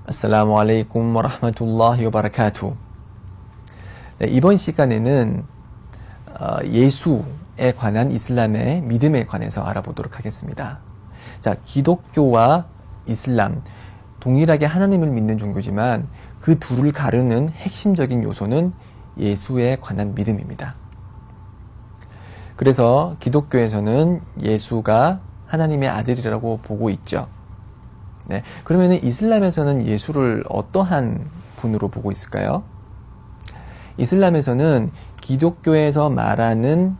아살라무 알레이쿰 와라흐마툴라히 와바라카투. 네, 이번 시간에는 예수에 관한 이슬람의 믿음에 관해서 알아보도록 하겠습니다. 자, 기독교와 이슬람 동일하게 하나님을 믿는 종교지만 그 둘을 가르는 핵심적인 요소는 예수에 관한 믿음입니다. 그래서 기독교에서는 예수가 하나님의 아들이라고 보고 있죠. 네, 그러면 이슬람에서는 예수를 어떠한 분으로 보고 있을까요? 이슬람에서는 기독교에서 말하는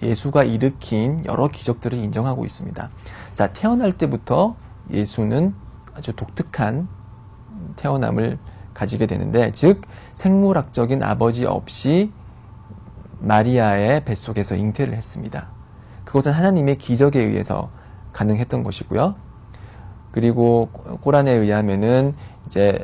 예수가 일으킨 여러 기적들을 인정하고 있습니다. 자, 태어날 때부터 예수는 아주 독특한 태어남을 가지게 되는데, 즉 생물학적인 아버지 없이 마리아의 뱃속에서 잉태를 했습니다. 그것은 하나님의 기적에 의해서 가능했던 것이고요. 그리고 꾸란에 의하면은 이제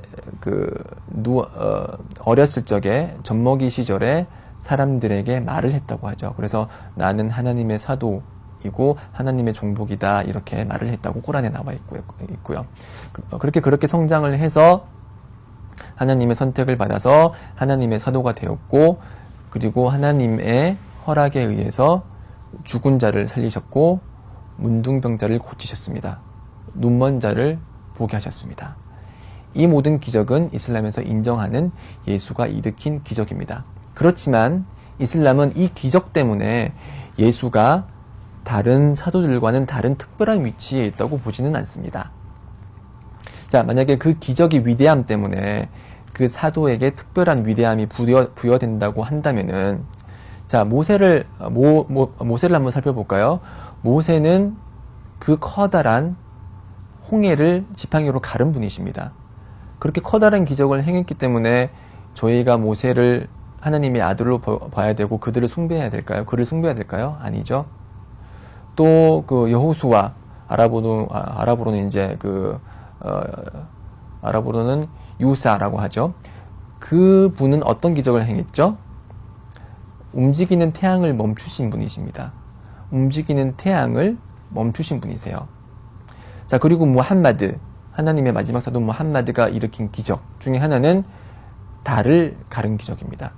어렸을 적에 젖먹이 시절에 사람들에게 말을 했다고 하죠. 그래서 나는 하나님의 사도이고 하나님의 종복이다, 이렇게 말을 했다고 꾸란에 나와 있고요. 그렇게 성장을 해서 하나님의 선택을 받아서 하나님의 사도가 되었고, 그리고 하나님의 허락에 의해서 죽은 자를 살리셨고 문둥병자를 고치셨습니다. 눈먼 자를 보게 하셨습니다. 이 모든 기적은 이슬람에서 인정하는 예수가 일으킨 기적입니다. 그렇지만 이슬람은 이 기적 때문에 예수가 다른 사도들과는 다른 특별한 위치에 있다고 보지는 않습니다. 자, 만약에 그 기적의 위대함 때문에 그 사도에게 특별한 위대함이 부여된다고 한다면은, 자, 모세를 한번 살펴볼까요? 모세는 그 커다란 홍해를 지팡이로 가른 분이십니다. 그렇게 커다란 기적을 행했기 때문에 저희가 모세를 하나님의 아들로 봐야 되고 그들을 숭배해야 될까요? 그를 숭배해야 될까요? 아니죠. 또 그 여호수아, 아랍어로는 이제 아랍어로는 유사라고 하죠. 그 분은 어떤 기적을 행했죠? 움직이는 태양을 멈추신 분이십니다. 움직이는 태양을 멈추신 분이세요. 자, 그리고 무함마드, 하나님의 마지막 사도 무함마드가 일으킨 기적 중에 하나는 달을 가른 기적입니다.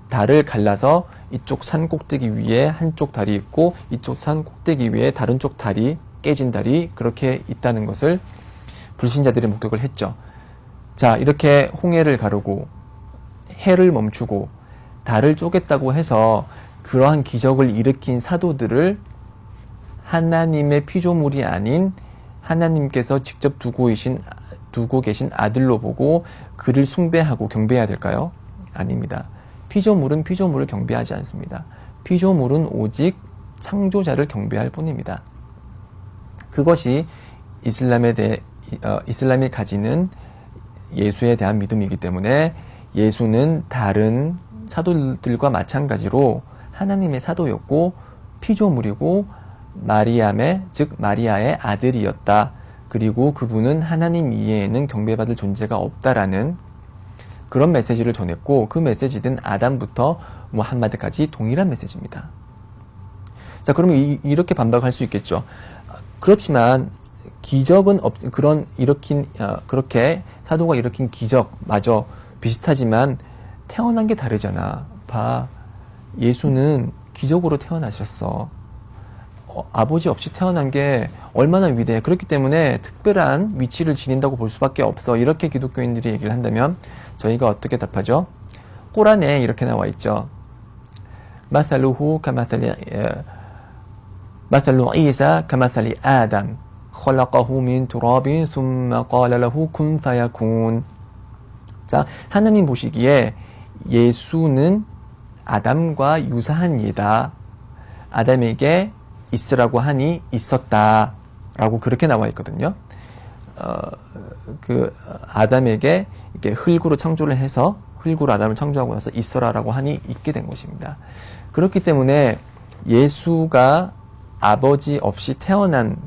달을 갈라서 이쪽 산 꼭대기 위에 한쪽 달이 있고 이쪽 산 꼭대기 위에 다른 쪽 달이, 깨진 달이 그렇게 있다는 것을 불신자들이 목격을 했죠. 자, 이렇게 홍해를 가르고 해를 멈추고 달을 쪼갰다고 해서 그러한 기적을 일으킨 사도들을 하나님의 피조물이 아닌 하나님께서 직접 두고 계신 아들로 보고 그를 숭배하고 경배해야 될까요? 아닙니다. 피조물은 피조물을 경배하지 않습니다. 피조물은 오직 창조자를 경배할 뿐입니다. 그것이 이슬람이 가지는 예수에 대한 믿음이기 때문에 예수는 다른 사도들과 마찬가지로 하나님의 사도였고 피조물이고 마리아의 아들이었다. 그리고 그분은 하나님 이외에는 경배받을 존재가 없다라는 그런 메시지를 전했고, 그 메시지는 아담부터 무함마드까지 동일한 메시지입니다. 자, 그러면 이렇게 반박할 수 있겠죠. 그렇지만 기적은 그렇게 사도가 일으킨 기적마저 비슷하지만 태어난 게 다르잖아. 봐, 예수는 기적으로 태어나셨어. 아버지 없이 태어난 게 얼마나 위대해. 그렇기 때문에 특별한 위치를 지닌다고 볼 수밖에 없어. 이렇게 기독교인들이 얘기를 한다면 저희가 어떻게 답하죠? 꾸란에 이렇게 나와 있죠. 마살루 이사 카마살리 아담 컬라까후 민 투라빈 숨마 깔라라후 군 파야군. 자, 하나님 보시기에 예수는 아담과 유사한 예다. 아담에게 있으라고 하니 있었다라고 그렇게 나와 있거든요. 아담에게 이렇게 흙으로 창조를 해서 흙으로 아담을 창조하고 나서 있어라라고 하니 있게 된 것입니다. 그렇기 때문에 예수가 아버지 없이 태어난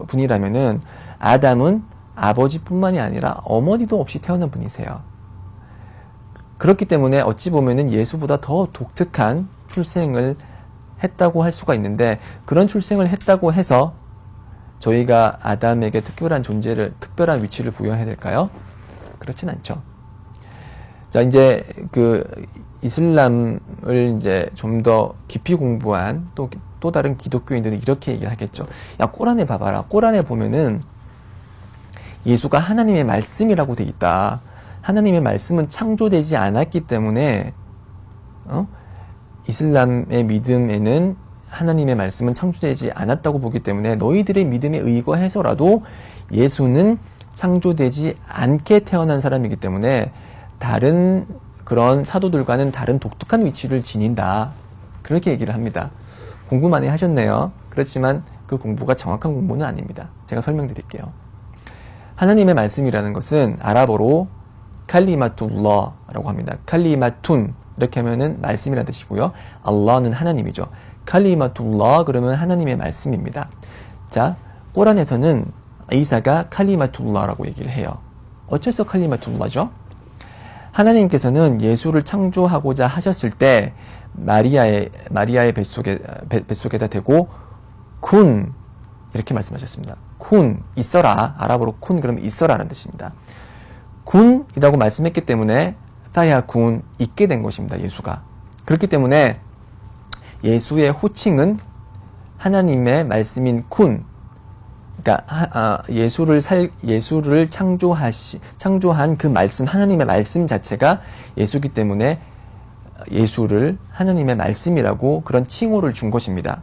분이라면은 아담은 아버지뿐만이 아니라 어머니도 없이 태어난 분이세요. 그렇기 때문에 어찌 보면은 예수보다 더 독특한 출생을 했다고 할 수가 있는데, 그런 출생을 했다고 해서 저희가 아담에게 특별한 위치를 부여해야 될까요? 그렇진 않죠. 자, 이제 이슬람을 이제 좀 더 깊이 공부한 또 다른 기독교인들은 이렇게 얘기를 하겠죠. 야, 꼬란에 봐봐라. 꼬란에 보면은 예수가 하나님의 말씀이라고 돼 있다. 하나님의 말씀은 창조되지 않았기 때문에 이슬람의 믿음에는 하나님의 말씀은 창조되지 않았다고 보기 때문에 너희들의 믿음에 의거해서라도 예수는 창조되지 않게 태어난 사람이기 때문에 다른 그런 사도들과는 다른 독특한 위치를 지닌다. 그렇게 얘기를 합니다. 공부 많이 하셨네요. 그렇지만 그 공부가 정확한 공부는 아닙니다. 제가 설명드릴게요. 하나님의 말씀이라는 것은 아랍어로 칼리마툴라라고 합니다. 칼리마툰 이렇게 하면은 말씀이라는 뜻이고요. 알라는 하나님이죠. 칼리마툴라 그러면 하나님의 말씀입니다. 자, 꼬란에서는 이사가 칼리마툴라라고 얘기를 해요. 어째서 칼리마툴라죠? 하나님께서는 예수를 창조하고자 하셨을 때 마리아의 뱃속에다 대고 군 이렇게 말씀하셨습니다. 군 있어라. 아랍어로 군 그러면 있어라라는 뜻입니다. 군이라고 말씀했기 때문에 타야 군 있게 된 것입니다. 예수가. 그렇기 때문에 예수의 호칭은 하나님의 말씀인 군. 그러니까 예수를 창조한 그 말씀, 하나님의 말씀 자체가 예수기 때문에 예수를 하나님의 말씀이라고 그런 칭호를 준 것입니다.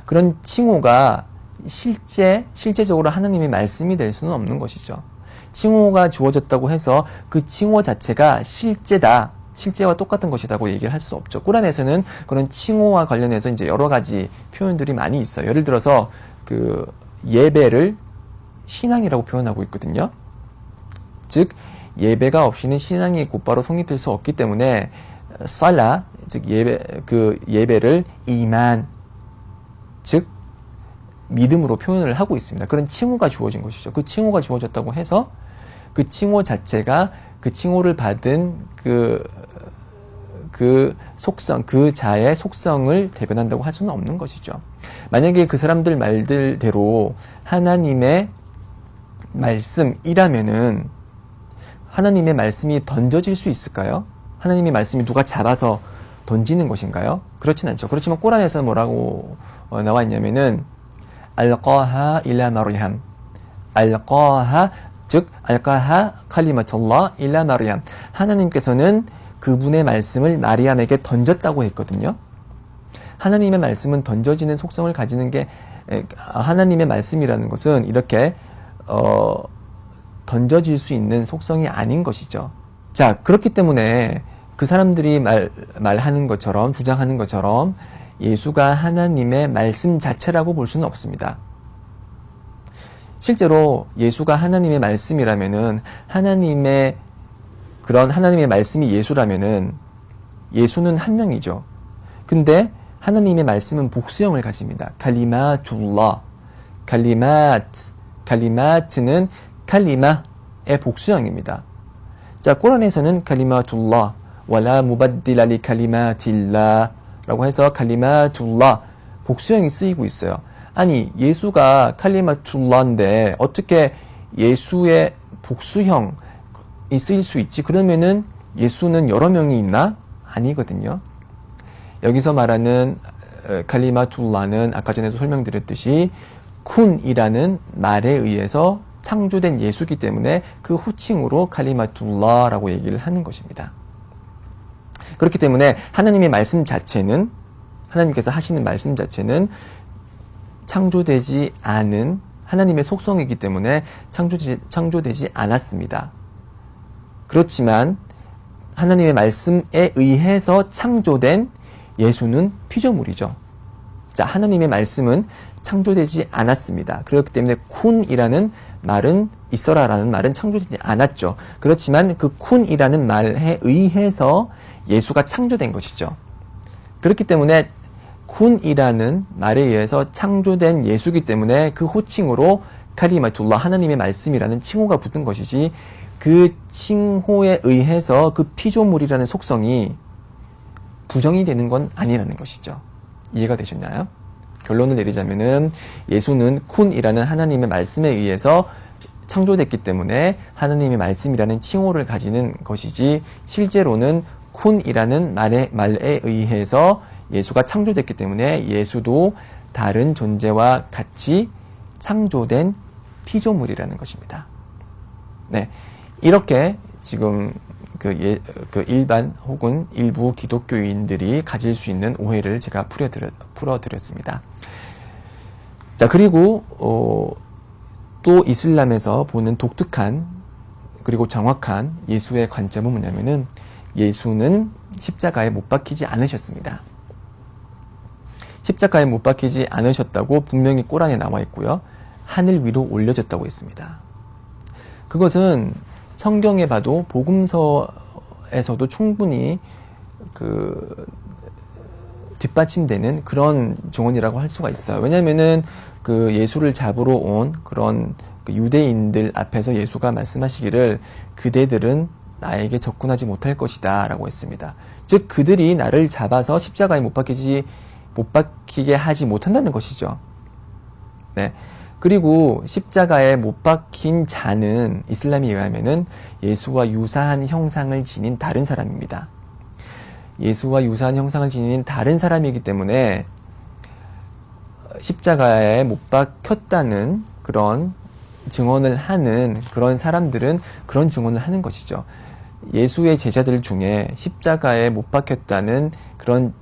그런 칭호가 실제적으로 하나님의 말씀이 될 수는 없는 것이죠. 칭호가 주어졌다고 해서 그 칭호 자체가 실제와 똑같은 것이라고 얘기를 할 수 없죠. 꾸란에서는 그런 칭호와 관련해서 이제 여러 가지 표현들이 많이 있어요. 예를 들어서 그 예배를 신앙이라고 표현하고 있거든요. 즉 예배가 없이는 신앙이 곧바로 성립될 수 없기 때문에 살라 즉 예배를 이만 즉 믿음으로 표현을 하고 있습니다. 그런 칭호가 주어진 것이죠. 그 칭호가 주어졌다고 해서 그 칭호 자체가 그 칭호를 받은 그 속성, 그 자의 속성을 대변한다고 할 수는 없는 것이죠. 만약에 그 사람들 말들대로 하나님의 말씀이라면은 하나님의 말씀이 던져질 수 있을까요? 하나님의 말씀이 누가 잡아서 던지는 것인가요? 그렇진 않죠. 그렇지만 꼬란에서는 뭐라고 나와 있냐면은 알까하 일라 마리암 알까하 즉 알까하 칼리마툴라 일라 마리암 하나님께서는 그분의 말씀을 마리암에게 던졌다고 했거든요. 하나님의 말씀은 던져지는 속성을 가지는 게 하나님의 말씀이라는 것은 이렇게 던져질 수 있는 속성이 아닌 것이죠. 자, 그렇기 때문에 그 사람들이 말하는 것처럼 주장하는 것처럼 예수가 하나님의 말씀 자체라고 볼 수는 없습니다. 실제로 예수가 하나님의 말씀이라면은 하나님의 말씀이 예수라면은 예수는 한 명이죠. 근데 하나님의 말씀은 복수형을 가집니다. 칼리마툴라. 칼리마트는 칼리마의 복수형입니다. 자, 꾸란에서는 칼리마툴라 와라 무바딜라 리 칼리마틸라 라고 해서 칼리마툴라 복수형이 쓰이고 있어요. 아니, 예수가 칼리마툴라인데 어떻게 예수의 복수형이 쓰일 수 있지? 그러면은 예수는 여러 명이 있나? 아니거든요. 여기서 말하는 칼리마툴라는 아까 전에도 설명드렸듯이 쿤이라는 말에 의해서 창조된 예수이기 때문에 그 호칭으로 칼리마툴라라고 얘기를 하는 것입니다. 그렇기 때문에 하나님의 말씀 자체는 하나님께서 하시는 말씀 자체는 창조되지 않은 하나님의 속성이기 때문에 창조되지 않았습니다. 그렇지만 하나님의 말씀에 의해서 창조된 예수는 피조물이죠. 자, 하나님의 말씀은 창조되지 않았습니다. 그렇기 때문에 쿤이라는 말은 있어라라는 말은 창조되지 않았죠. 그렇지만 그 쿤이라는 말에 의해서 예수가 창조된 것이죠. 그렇기 때문에 쿤이라는 말에 의해서 창조된 예수이기 때문에 그 호칭으로 카리마툴라 하나님의 말씀이라는 칭호가 붙은 것이지 그 칭호에 의해서 그 피조물이라는 속성이 부정이 되는 건 아니라는 것이죠. 이해가 되셨나요? 결론을 내리자면은 예수는 쿤이라는 하나님의 말씀에 의해서 창조됐기 때문에 하나님의 말씀이라는 칭호를 가지는 것이지 실제로는 쿤이라는 말에 의해서 예수가 창조됐기 때문에 예수도 다른 존재와 같이 창조된 피조물이라는 것입니다. 네, 이렇게 지금 그 일반 혹은 일부 기독교인들이 가질 수 있는 오해를 제가 풀어드렸습니다. 자, 그리고 또 이슬람에서 보는 독특한 그리고 정확한 예수의 관점은 뭐냐면은 예수는 십자가에 못 박히지 않으셨습니다. 십자가에 못 박히지 않으셨다고 분명히 꼬란에 나와 있고요. 하늘 위로 올려졌다고 했습니다. 그것은 성경에 봐도 복음서에서도 충분히 뒷받침되는 그런 증언이라고 할 수가 있어요. 왜냐면은 그 예수를 잡으러 온 그런 유대인들 앞에서 예수가 말씀하시기를 그대들은 나에게 접근하지 못할 것이다 라고 했습니다. 즉 그들이 나를 잡아서 십자가에 못 박히게 하지 못한다는 것이죠. 네. 그리고 십자가에 못 박힌 자는 이슬람에 의하면은 예수와 유사한 형상을 지닌 다른 사람입니다. 예수와 유사한 형상을 지닌 다른 사람이기 때문에 십자가에 못 박혔다는 그런 증언을 하는 그런 사람들은 그런 증언을 하는 것이죠. 예수의 제자들 중에 십자가에 못 박혔다는 그런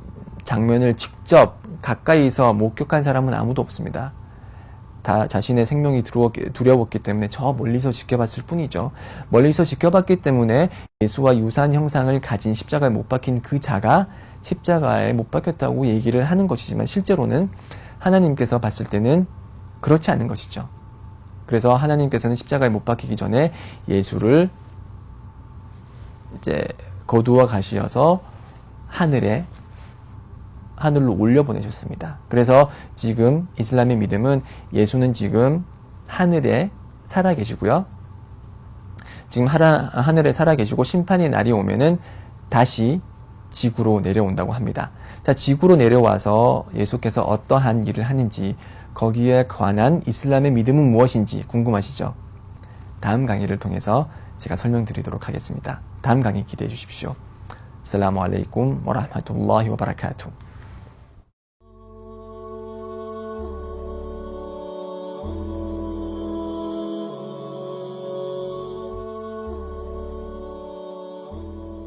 장면을 직접 가까이서 목격한 사람은 아무도 없습니다. 다 자신의 생명이 두려웠기 때문에 저 멀리서 지켜봤을 뿐이죠. 멀리서 지켜봤기 때문에 예수와 유사한 형상을 가진 십자가에 못 박힌 그 자가 십자가에 못 박혔다고 얘기를 하는 것이지만 실제로는 하나님께서 봤을 때는 그렇지 않은 것이죠. 그래서 하나님께서는 십자가에 못 박히기 전에 예수를 이제 거두어 가시어서 하늘로 올려보내셨습니다. 그래서 지금 이슬람의 믿음은 예수는 지금 하늘에 살아계시고요. 지금 하늘에 살아계시고 심판의 날이 오면은 다시 지구로 내려온다고 합니다. 자, 지구로 내려와서 예수께서 어떠한 일을 하는지 거기에 관한 이슬람의 믿음은 무엇인지 궁금하시죠? 다음 강의를 통해서 제가 설명드리도록 하겠습니다. 다음 강의 기대해 주십시오. 아살라무 알레이쿰 와 라흐마투ல்லா히 와 바라카투.